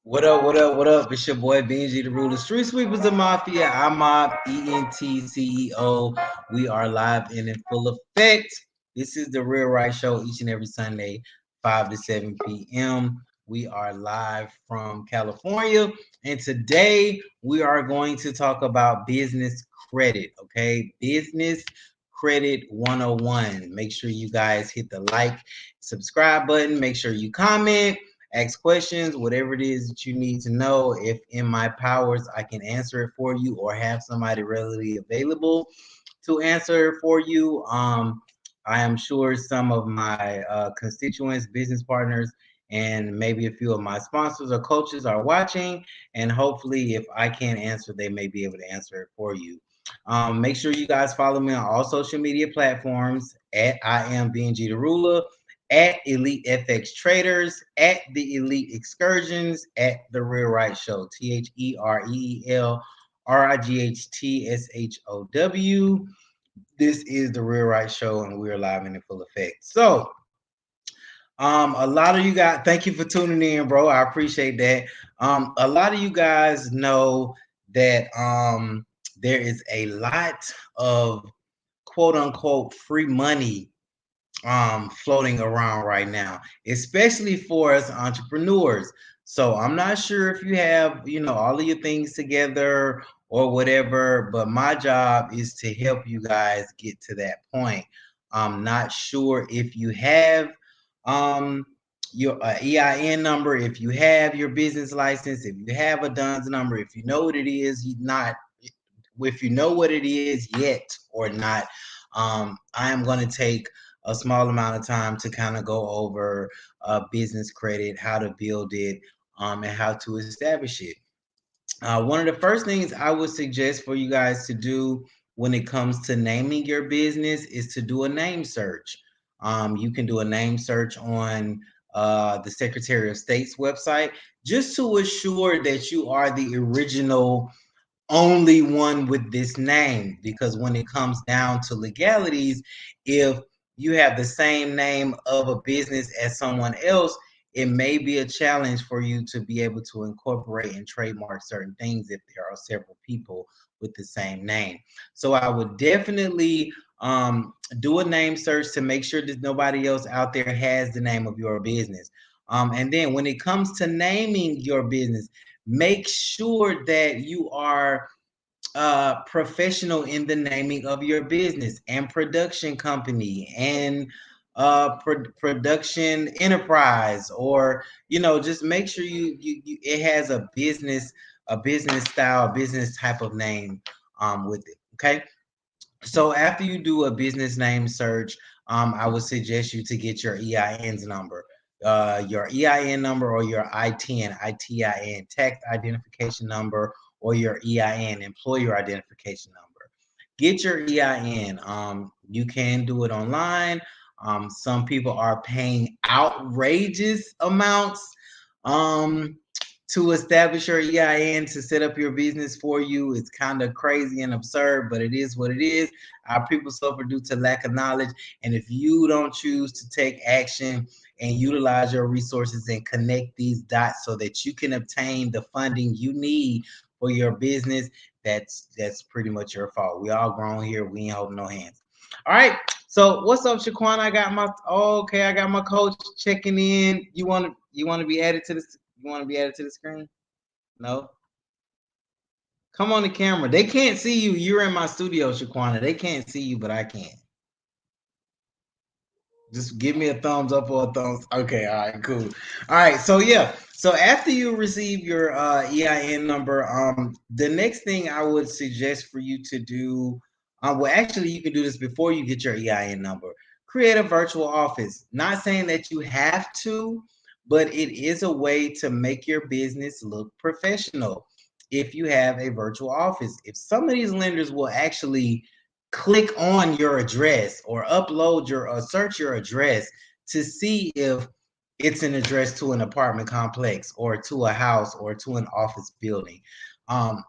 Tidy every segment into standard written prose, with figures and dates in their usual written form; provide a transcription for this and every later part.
What up, what up, what up? It's your boy Benji, the ruler. Street Sweepers of Mafia. I'm Mob ENT CEO. We are live and in full effect. This is the Real Right Show each and every Sunday, 5 to 7 p.m. We are live from California. And today we are going to talk about business credit. Okay. Business credit 101. Make sure you guys hit the like, subscribe button. Make sure you comment, ask questions, whatever it is that you need to know. If in my powers, I can answer it for you or have somebody readily available to answer it for you. I am sure some of my constituents, business partners, and maybe a few of my sponsors or coaches are watching. And hopefully, if I can't answer, they may be able to answer it for you. Make sure you guys follow me on all social media platforms at I am BNG the Ruler, at Elite FX Traders, at the Elite Excursions, at the Real Right Show. TheRealRightshow. This is the Real Right Show, and we're live and in full effect. So, a lot of you guys, thank you for tuning in, bro. I appreciate that. A lot of you guys know that there is a lot of quote unquote free money floating around right now, especially for us entrepreneurs. So I'm not sure if you have, all of your things together or whatever, but my job is to help you guys get to that point. I'm not sure if you have your EIN number, if you have your business license, if you have a DUNS number, if you know what it is, you not if you know what it is yet or not. I am going to take a small amount of time to kind of go over business credit, how to build it, and how to establish it. One of the first things I would suggest for you guys to do when it comes to naming your business is to do a name search. You can do a name search on the Secretary of State's website just to assure that you are the original only one with this name, because when it comes down to legalities, if you have the same name of a business as someone else, it may be a challenge for you to be able to incorporate and trademark certain things if there are several people with the same name. So I would definitely do a name search to make sure that nobody else out there has the name of your business. And then when it comes to naming your business, make sure that you are professional in the naming of your business and production company and production enterprise, or just make sure you it has a business style, business type of name with it. Okay, so after you do a business name search, I would suggest you to get your EIN's number, your EIN number, or your ITIN, tax identification number, or your EIN, employer identification number. Get your EIN. You can do it online. Some people are paying outrageous amounts um, to establish your EIN, to set up your business for you. It's kind of crazy and absurd, but it is what it is. Our people suffer due to lack of knowledge. And if you don't choose to take action and utilize your resources and connect these dots so that you can obtain the funding you need for your business, that's pretty much your fault. We all grown here. We ain't holding no hands. All right. So what's up, Shaquan? I got my coach checking in. You want to be added to this? You want to be added to the screen? No. Come on the camera. They can't see you. You're in my studio, Shaquana. They can't see you, but I can. Just give me a thumbs up or a thumbs. Okay, all right, cool. All right, so yeah. So after you receive your EIN number, the next thing I would suggest for you to do, well, actually, you can do this before you get your EIN number. Create a virtual office. Not saying that you have to, but it is a way to make your business look professional if you have a virtual office. If some of these lenders will actually click on your address or upload your or search your address to see if it's an address to an apartment complex or to a house or to an office building. Um,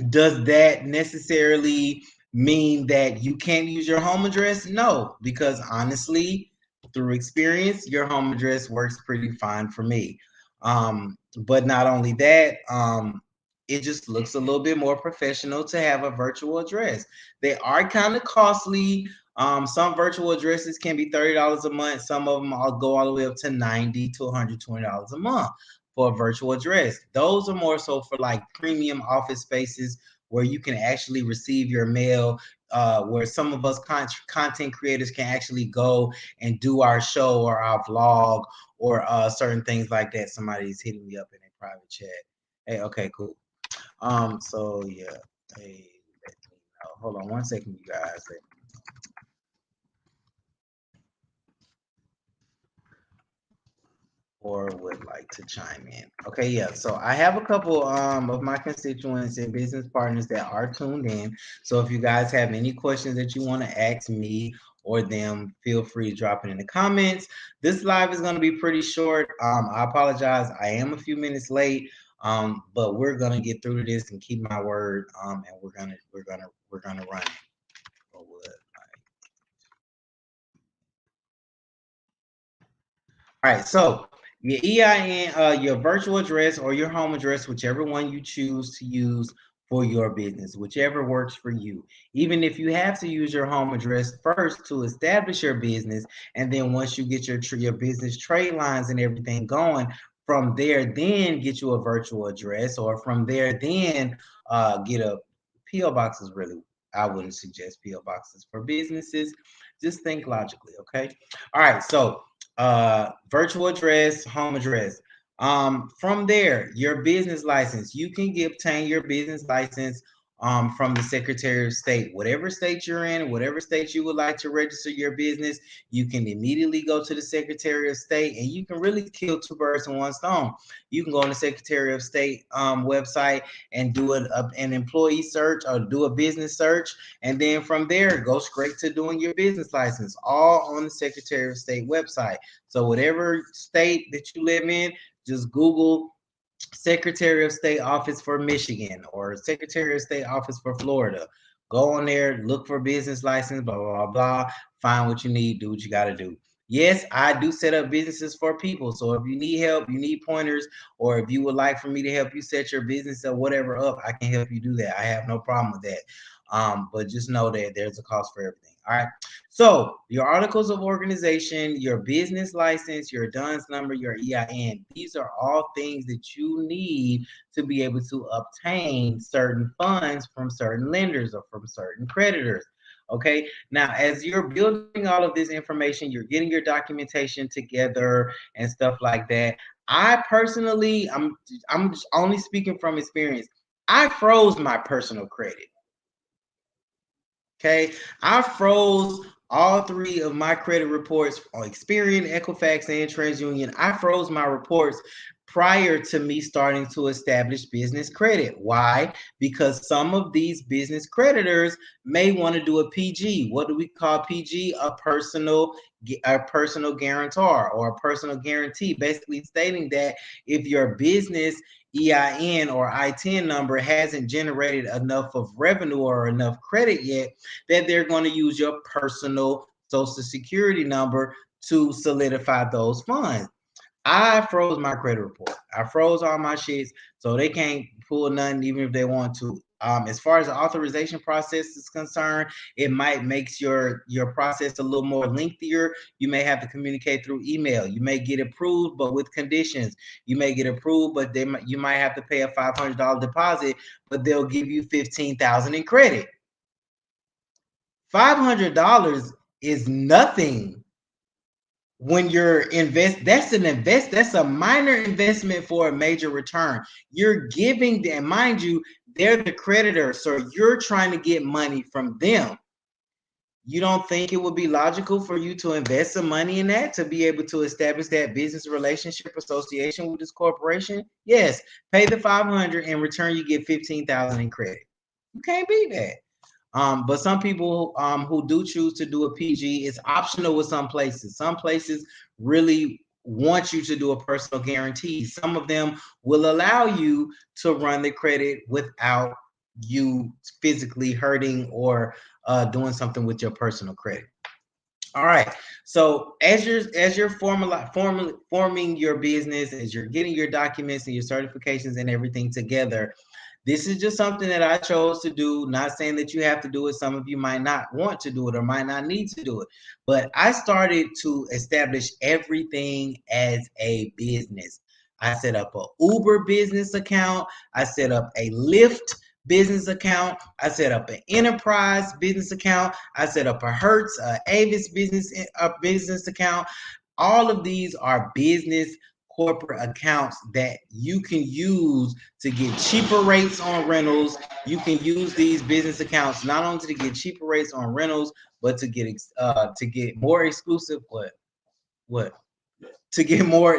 does that necessarily mean that you can't use your home address? No, because honestly, through experience, your home address works pretty fine for me. But not only that, it just looks a little bit more professional to have a virtual address. They are kind of costly. Some virtual addresses can be $30 a month. Some of them I'll go all the way up to $90 to $120 a month for a virtual address. Those are more so for like premium office spaces where you can actually receive your mail, where some of us content creators can actually go and do our show or our vlog or certain things like that. Somebody's hitting me up in a private chat. Hey, okay, cool. So yeah, hey, let me know. Hold on one second, you guys. Or would like to chime in. Okay, yeah. So I have a couple of my constituents and business partners that are tuned in. So if you guys have any questions that you want to ask me or them, feel free to drop it in the comments. This live is going to be pretty short. I apologize. I am a few minutes late. But we're gonna get through this and keep my word. And we're gonna run it. Or would. All right, so your EIN, your virtual address or your home address, whichever one you choose to use for your business, whichever works for you. Even if you have to use your home address first to establish your business, and then once you get your business trade lines and everything going, from there, then get you a virtual address, or from there, then get a PO box. Is really, I wouldn't suggest PO boxes for businesses. Just think logically, okay? All right, so virtual address, home address. From there, your business license. You can obtain your business license from the Secretary of State. Whatever state you're in, whatever state you would like to register your business, you can immediately go to the Secretary of State, and you can really kill two birds in one stone. You can go on the Secretary of State website and do an employee search or do a business search, and then from there, go straight to doing your business license, all on the Secretary of State website. So whatever state that you live in, just Google Secretary of State Office for Michigan or Secretary of State Office for Florida. Go on there, look for business license, blah, blah, blah, blah. Find what you need, do what you got to do. Yes, I do set up businesses for people. So if you need help, you need pointers, or if you would like for me to help you set your business or whatever up, I can help you do that. I have no problem with that. But just know that there's a cost for everything. All right. So your articles of organization, your business license, your DUNS number, your EIN, these are all things that you need to be able to obtain certain funds from certain lenders or from certain creditors. Okay. Now, as you're building all of this information, you're getting your documentation together and stuff like that. I personally, I'm only speaking from experience. I froze my personal credit. Okay, I froze all three of my credit reports on Experian, Equifax, and TransUnion. I froze my reports prior to me starting to establish business credit. Why? Because some of these business creditors may want to do a PG. What do we call PG? A personal guarantor or a personal guarantee, basically stating that if your business EIN or ITIN number hasn't generated enough of revenue or enough credit yet, that they're going to use your personal social security number to solidify those funds. I froze my credit report. I froze all my shits, so they can't pull nothing even if they want to. As far as the authorization process is concerned, it might makes your process a little more lengthier. You may have to communicate through email. You may get approved, but with conditions. You may get approved, but you might have to pay a $500 deposit, but they'll give you $15,000 in credit. $500 is nothing when you're that's a minor investment for a major return. You're giving them, mind you, they're the creditor, so you're trying to get money from them. You don't think it would be logical for you to invest some money in that to be able to establish that business relationship association with this corporation? Yes, pay the 500, in return you get 15,000 in credit. You can't beat that. But some people who do choose to do a PG, it's optional with some places. Some places really want you to do a personal guarantee. Some of them will allow you to run the credit without you physically hurting or doing something with your personal credit. All right. So as you're forming your business, as you're getting your documents and your certifications and everything together, this is just something that I chose to do. Not saying that you have to do it. Some of you might not want to do it or might not need to do it. But I started to establish everything as a business. I set up a Uber business account. I set up a Lyft business account. I set up an enterprise business account. I set up a Hertz, Avis business account. All of these are business corporate accounts that you can use to get cheaper rates on rentals. You can use these business accounts not only to get cheaper rates on rentals, but to get more exclusive what to get more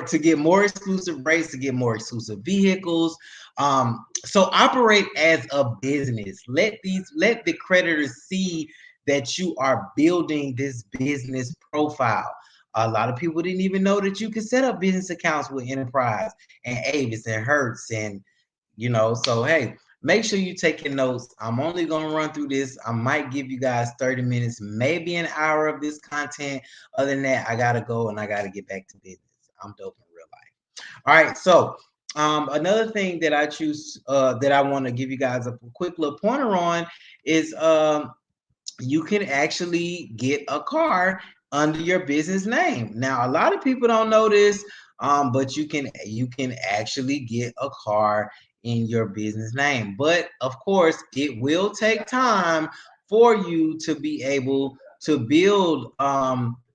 exclusive rates, to get more exclusive vehicles. So operate as a business. Let the creditors see that you are building this business profile. A lot of people didn't even know that you could set up business accounts with Enterprise and Avis and Hertz and so hey, make sure you taking notes. I'm only going to run through this. I might give you guys 30 minutes, maybe an hour of this content. Other than that, I got to go and I got to get back to business. I'm dope in real life. All right. So another thing that I choose that I want to give you guys a quick little pointer on is you can actually get a car under your business name. Now, a lot of people don't know this, but you can actually get a car in your business name. But of course, it will take time for you to be able to build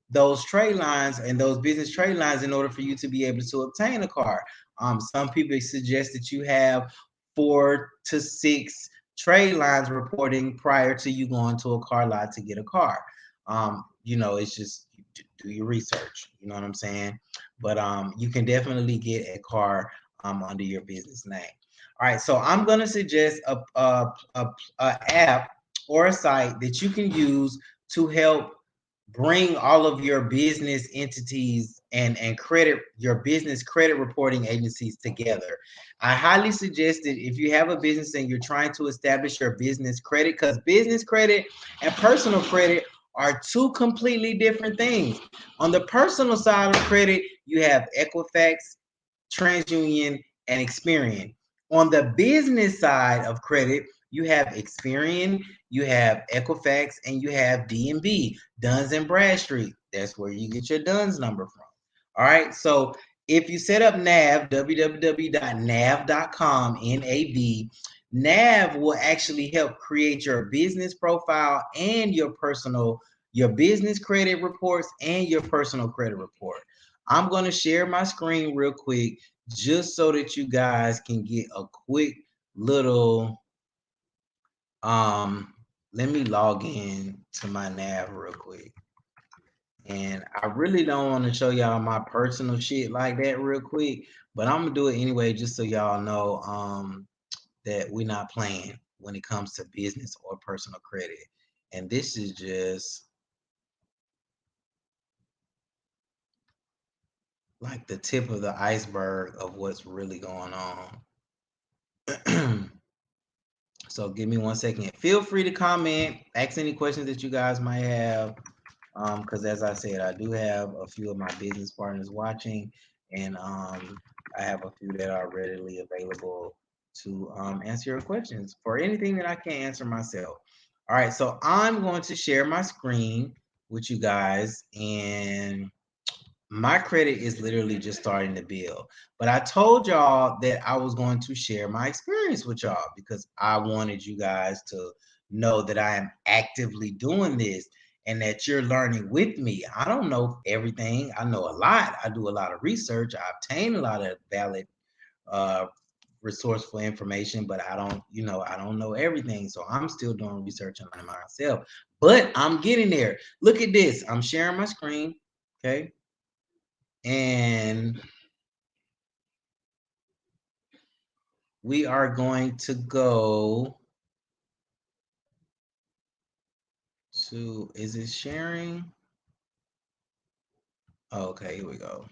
those trade lines and those business trade lines in order for you to be able to obtain a car. Some people suggest that you have 4 to 6 trade lines reporting prior to you going to a car lot to get a car. It's just do your research. You know what I'm saying? But you can definitely get a car under your business name. All right, so I'm gonna suggest a app or a site that you can use to help bring all of your business entities and credit your business credit reporting agencies together. I highly suggest it if you have a business and you're trying to establish your business credit, because business credit and personal credit are two completely different things. On the personal side of credit, you have Equifax, TransUnion, and Experian. On the business side of credit, you have Experian, you have Equifax, and you have DNB, Duns and Bradstreet. That's where you get your Duns number from. All right. So if you set up NAV, www.nav.com, NAV, NAV will actually help create your business profile and your business credit reports and your personal credit report. I'm going to share my screen real quick just so that you guys can get a quick little let me log in to my nav real quick. And I really don't want to show y'all my personal shit like that real quick, but I'm gonna do it anyway just so y'all know that we're not playing when it comes to business or personal credit. And this is just like the tip of the iceberg of what's really going on. So give me 1 second. Feel free to comment, ask any questions that you guys might have. Because as I said, I do have a few of my business partners watching, and I have a few that are readily available to answer your questions for anything that I can't answer myself. All right, so I'm going to share my screen with you guys, and my credit is literally just starting to build. But I told y'all that I was going to share my experience with y'all because I wanted you guys to know that I am actively doing this and that you're learning with me. I don't know everything. I know a lot. I do a lot of research. I obtain a lot of valid uh resourceful information, but I don't know everything. So I'm still doing research on myself. But I'm getting there. Look at this. I'm sharing my screen. Okay. And we are going to go to, is it sharing? Oh, okay, here we go.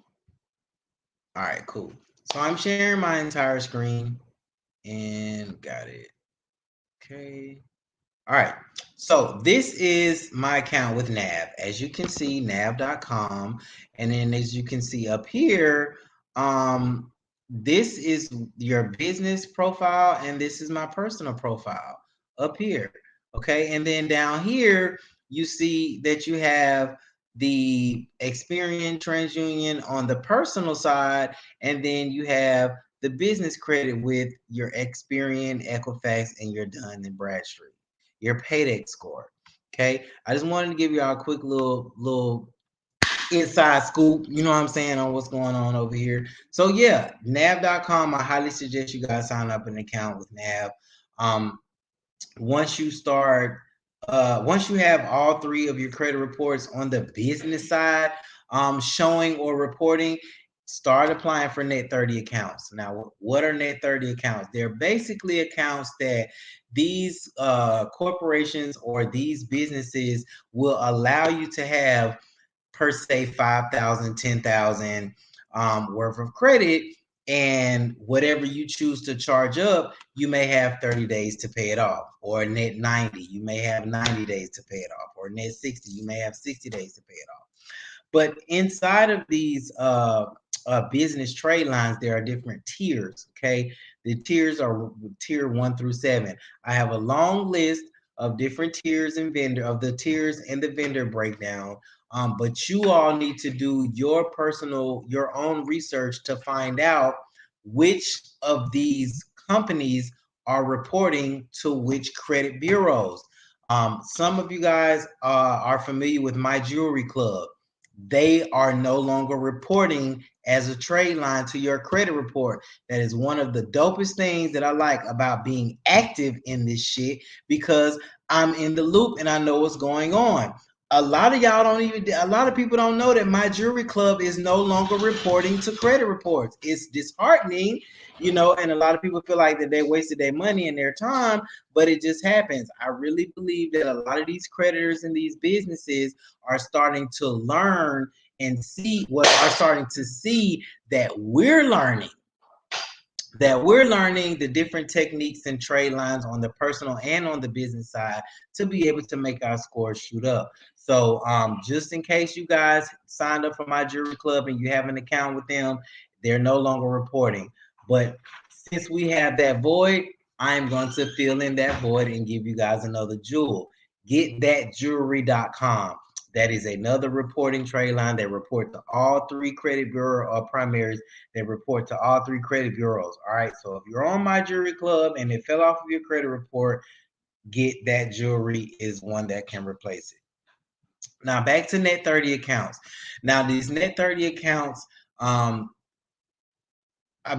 All right, cool. So I'm sharing my entire screen and got it. Okay. All right. So this is my account with Nav. As you can see, nav.com. And then as you can see up here, this is your business profile and this is my personal profile up here. Okay. And then down here, you see that you have the Experian TransUnion on the personal side, and then you have the business credit with your Experian, Equifax, and your Dun and Bradstreet, your paydex score. Okay. I just wanted to give y'all a quick little inside scoop, you know what I'm saying, on what's going on over here. So yeah, nav.com. I highly suggest you guys sign up an account with Nav. Um, once you start once you have all three of your credit reports on the business side showing or reporting, start applying for net 30 accounts. Now, what are net 30 accounts? They're basically accounts that these corporations or these businesses will allow you to have, per se, 5,000, 10,000 worth of credit, and whatever you choose to charge up, you may have 30 days to pay it off, or net 90, you may have 90 days to pay it off, or net 60, you may have 60 days to pay it off. But inside of these business trade lines, there are different tiers. Okay, the tiers are tier 1 through 7. I have a long list of different tiers and vendor of the tiers and the vendor breakdown. But you all need to do your own research to find out which of these companies are reporting to which credit bureaus. Some of you guys are familiar with My Jewelry Club. They are no longer reporting as a trade line to your credit report. That is one of the dopest things that I like about being active in this shit, because I'm in the loop and I know what's going on. A lot of y'all don't even, a lot of people don't know that My Jewelry Club is no longer reporting to credit reports. It's disheartening, and a lot of people feel like that they wasted their money and their time, but it just happens. I really believe that a lot of these creditors and these businesses are starting to learn and are starting to see that we're learning the different techniques and trade lines on the personal and on the business side to be able to make our scores shoot up. So just in case you guys signed up for My Jewelry Club and you have an account with them, they're no longer reporting. But since we have that void, I am going to fill in that void and give you guys another jewel. GetThatJewelry.com. That is another reporting trade line. They report to all three credit bureau or primaries. They report to all three credit bureaus. All right. So if you're on My Jewelry Club and it fell off of your credit report, Get That Jewelry is one that can replace it. Now back to net 30 accounts. Now these net 30 accounts, I'll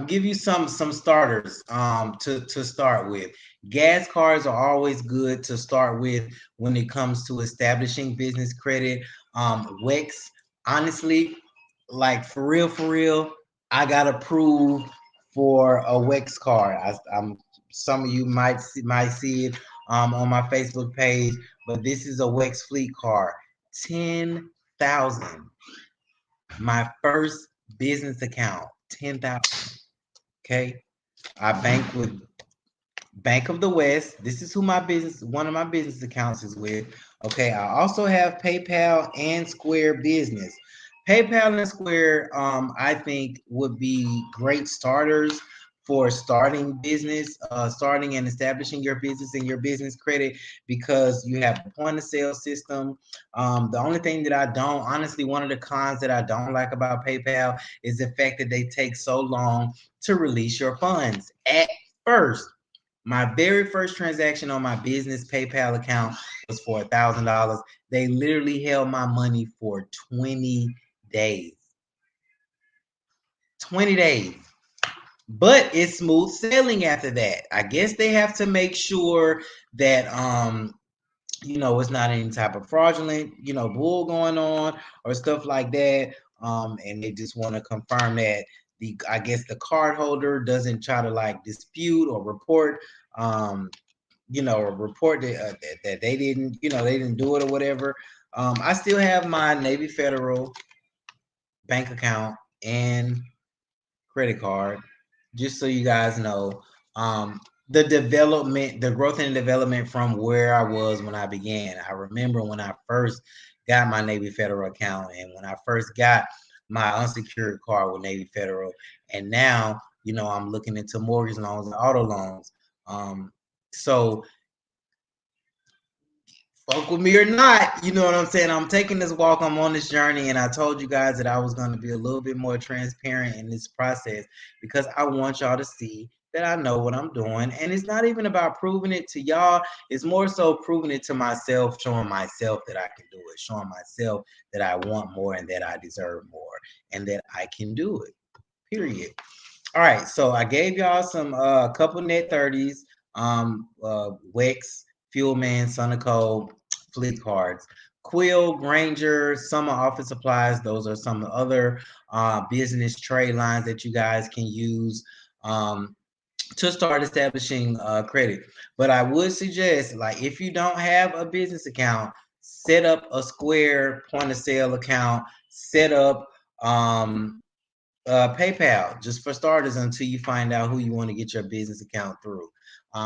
give you some starters to start with. Gas cards are always good to start with when it comes to establishing business credit. WEX, honestly, like for real, I got approved for a WEX card. I'm some of you might see it on my Facebook page, but this is a WEX fleet card. 10,000. My first business account, 10,000. Okay. I bank with Bank of the West. This is who one of my business accounts is with. Okay. I also have PayPal and Square Business. PayPal and Square, I think, would be great starters for starting and establishing your business and your business credit, because you have a point of sale system. The only thing that I don't, honestly, one of the cons that I don't like about PayPal is the fact that they take so long to release your funds. At first, my very first transaction on my business PayPal account was for $1,000. They literally held my money for 20 days. 20 days. But it's smooth sailing after that. I guess they have to make sure that it's not any type of fraudulent, bull going on or stuff like that. And they just want to confirm that I guess the card holder doesn't try to like dispute or report, or report that they didn't, they didn't do it or whatever. I still have my Navy Federal bank account and credit card, just so you guys know. the development, the growth and development from where I was when I began. I remember when I first got my Navy Federal account and when I first got my unsecured card with Navy Federal, and now I'm looking into mortgage loans and auto loans. So fuck with me or not, you know what I'm saying? I'm taking this walk, I'm on this journey, and I told you guys that I was going to be a little bit more transparent in this process because I want y'all to see that I know what I'm doing. And it's not even about proving it to y'all, it's more so proving it to myself, showing myself that I can do it, showing myself that I want more and that I deserve more and that I can do it, period. All right, so I gave y'all some couple net 30s, Wex, Fuelman, Sonico, fleet cards. Quill, Granger, Summer Office Supplies, those are some other business trade lines that you guys can use to start establishing credit. But I would suggest, like, if you don't have a business account, set up a Square point of sale account, set up PayPal, just for starters, until you find out who you want to get your business account through.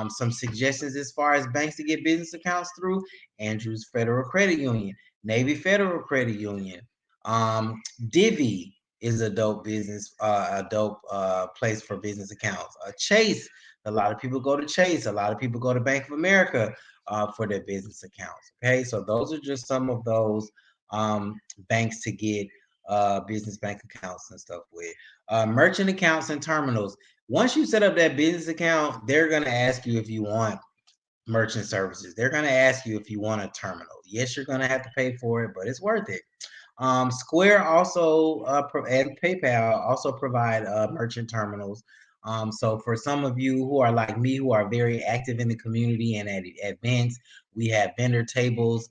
Some suggestions as far as banks to get business accounts through: Andrews Federal Credit Union, Navy Federal Credit Union, Divvy is a dope business, a dope place for business accounts. Chase, a lot of people go to Chase, a lot of people go to Bank of America for their business accounts. Okay, so those are just some of those banks to get business bank accounts and stuff with. Merchant accounts and terminals. Once you set up that business account, they're going to ask you if you want merchant services. They're going to ask you if you want a terminal. Yes, you're going to have to pay for it, but it's worth it. Square also and PayPal also provide merchant terminals. So for some of you who are like me, who are very active in the community and at events, we have vendor tables.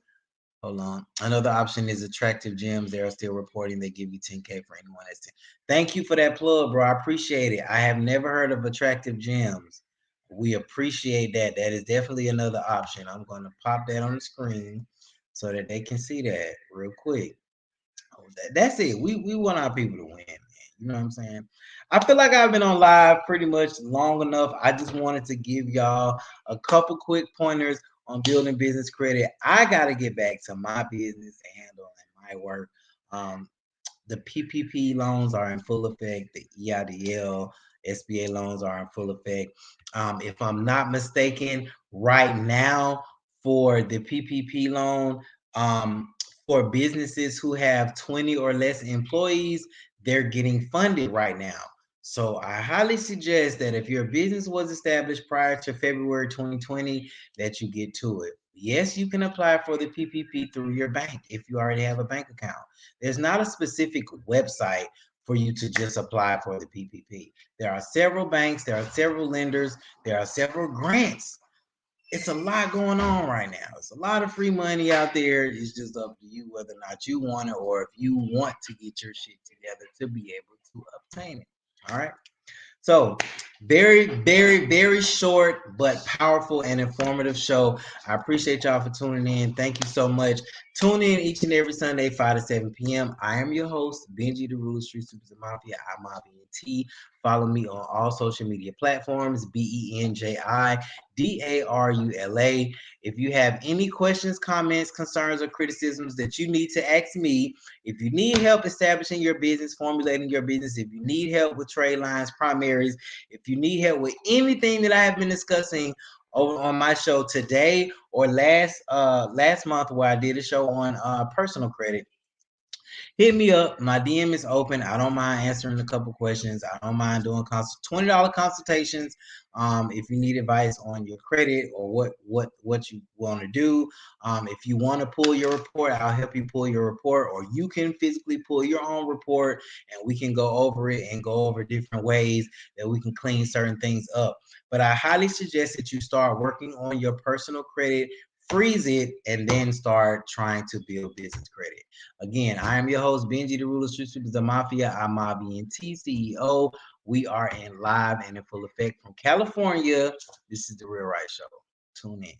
Hold on. Another option is Attractive Gems. They're still reporting they give you 10K for anyone that's 10. Thank you for that plug, bro. I appreciate it. I have never heard of Attractive Gems. We appreciate that. That is definitely another option. I'm going to pop that on the screen so that they can see that real quick. That's it. We want our people to win, man. You know what I'm saying? I feel like I've been on live pretty much long enough. I just wanted to give y'all a couple quick pointers on building business credit. I got to get back to my business and handling my work. Um, the PPP loans are in full effect. The EIDL, SBA loans are in full effect. If I'm not mistaken, right now for the PPP loan, for businesses who have 20 or less employees, they're getting funded right now. So I highly suggest that if your business was established prior to February 2020, that you get to it. Yes, you can apply for the PPP through your bank if you already have a bank account. There's not a specific website for you to just apply for the PPP. There are several banks, there are several lenders, there are several grants. It's a lot going on right now. It's a lot of free money out there. It's just up to you whether or not you want it or if you want to get your shit together to be able to obtain it. All right. So, very, very, very short but powerful and informative show. I appreciate y'all for tuning in. Thank you so much. Tune in each and every Sunday, 5 to 7 p.m. I am your host, Benji the Ruler, Street Super Mafia. I'm Mafia T. Follow me on all social media platforms, BenjiDarula. If you have any questions, comments, concerns, or criticisms that you need to ask me, if you need help establishing your business, formulating your business, if you need help with trade lines, primaries, if you need help with anything that I have been discussing over on my show today or last month where I did a show on personal credit, hit me up. My DM is open. I don't mind answering a couple questions. I don't mind doing $20 consultations. If you need advice on your credit or what you want to do. If you want to pull your report, I'll help you pull your report, or you can physically pull your own report and we can go over it and go over different ways that we can clean certain things up. But I highly suggest that you start working on your personal credit, freeze it, and then start trying to build business credit. Again, I am your host, Benji the Ruler, Street Sweepers of Mafia. I'm Mafia and T CEO. We are in live and in full effect from California. This is The Real Right Show. Tune in.